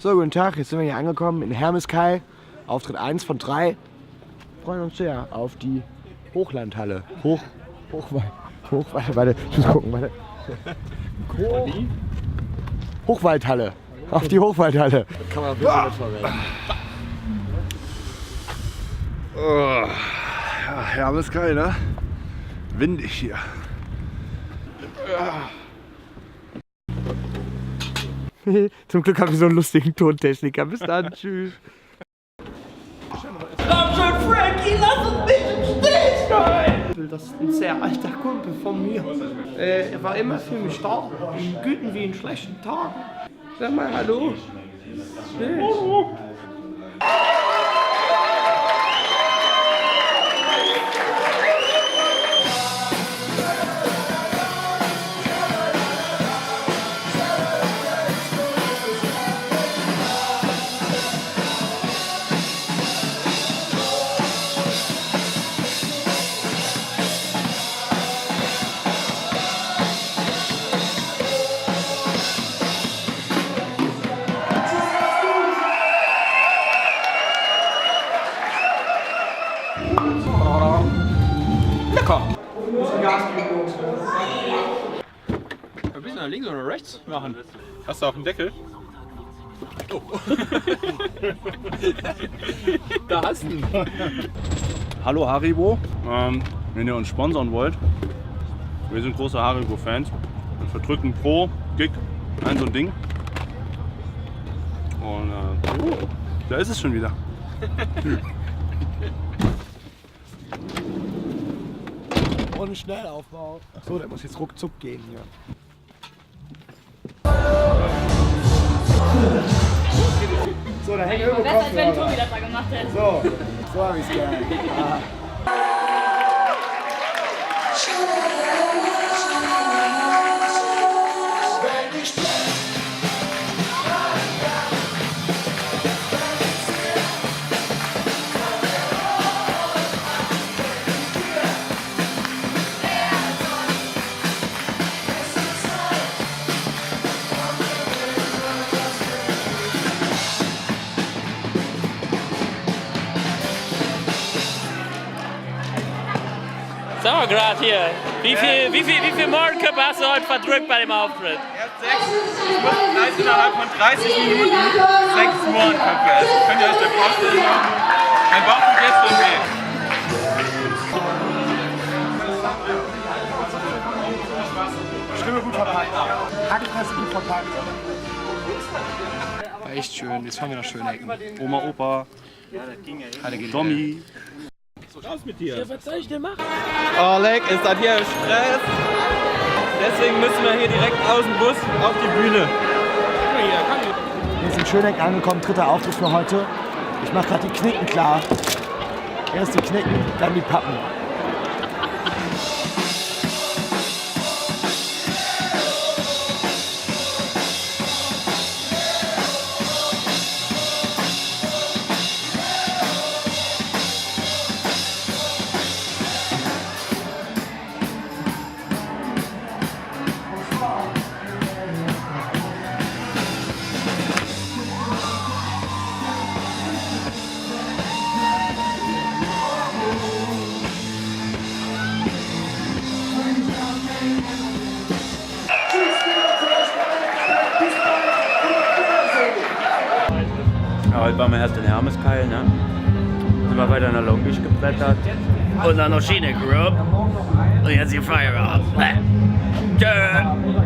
So, guten Tag, jetzt sind wir hier angekommen in Hermeskeil. Auftritt 1 von 3. Freuen uns sehr auf die Hochlandhalle. Warte, ich muss gucken, warte. Hochwaldhalle. Auf die Hochwaldhalle. Kann man auf jeden Fall verwenden. Oh, ja, Hermeskeil, ne? Windig hier. Zum Glück habe ich so einen lustigen Tontechniker. Bis dann, tschüss. Dankeschön, Frankie, lass uns nicht im Stich sein! Das ist ein sehr alter Kumpel von mir. Er war immer für mich da, in guten wie in schlechten Tagen. Sag mal hallo. Hallo. Lecker! Ein bisschen nach links oder rechts machen. Hast du auf den Deckel? Oh. Da hast du ihn. Hallo Haribo, wenn ihr uns sponsern wollt. Wir sind große Haribo-Fans. Wir verdrücken pro Gig ein so ein Ding. Und da ist es schon wieder. Und Schnellaufbau. So, der muss jetzt ruckzuck gehen hier. So, da hängt irgendwo Besser, als wenn Tobi das da gemacht hätte. So hab ich's gerne. Sag mal gerade hier, wie viel Mordköpfe hast du heute verdrückt bei dem Auftritt? Erst 6. Ich muss gleich innerhalb von 30 Minuten 6 Mohrenköpfe essen. Könnt ihr euch das vorstellen? Mein Bauch tut jetzt schon weh. Stimme gut verpackt. Hackfresse gut verpackt. War echt schön, jetzt fahren wir nach Schönecken. Oma, Opa, Tommy. Raus mit dir. Was soll ich denn machen? Oh, Leck, ist das hier Stress? Deswegen müssen wir hier direkt aus dem Bus auf die Bühne. Wir sind in Schönecken angekommen, 3. Auftritt für heute. Ich mache gerade die Knicken klar. Erst die Knicken, dann die Pappen. Ja, heute waren wir erst in Hermeskeil, ne? Sind wir weiter nach Longuich gebrettert. Und dann noch Schönecken Group. Und jetzt hier Feierabend. Tschö.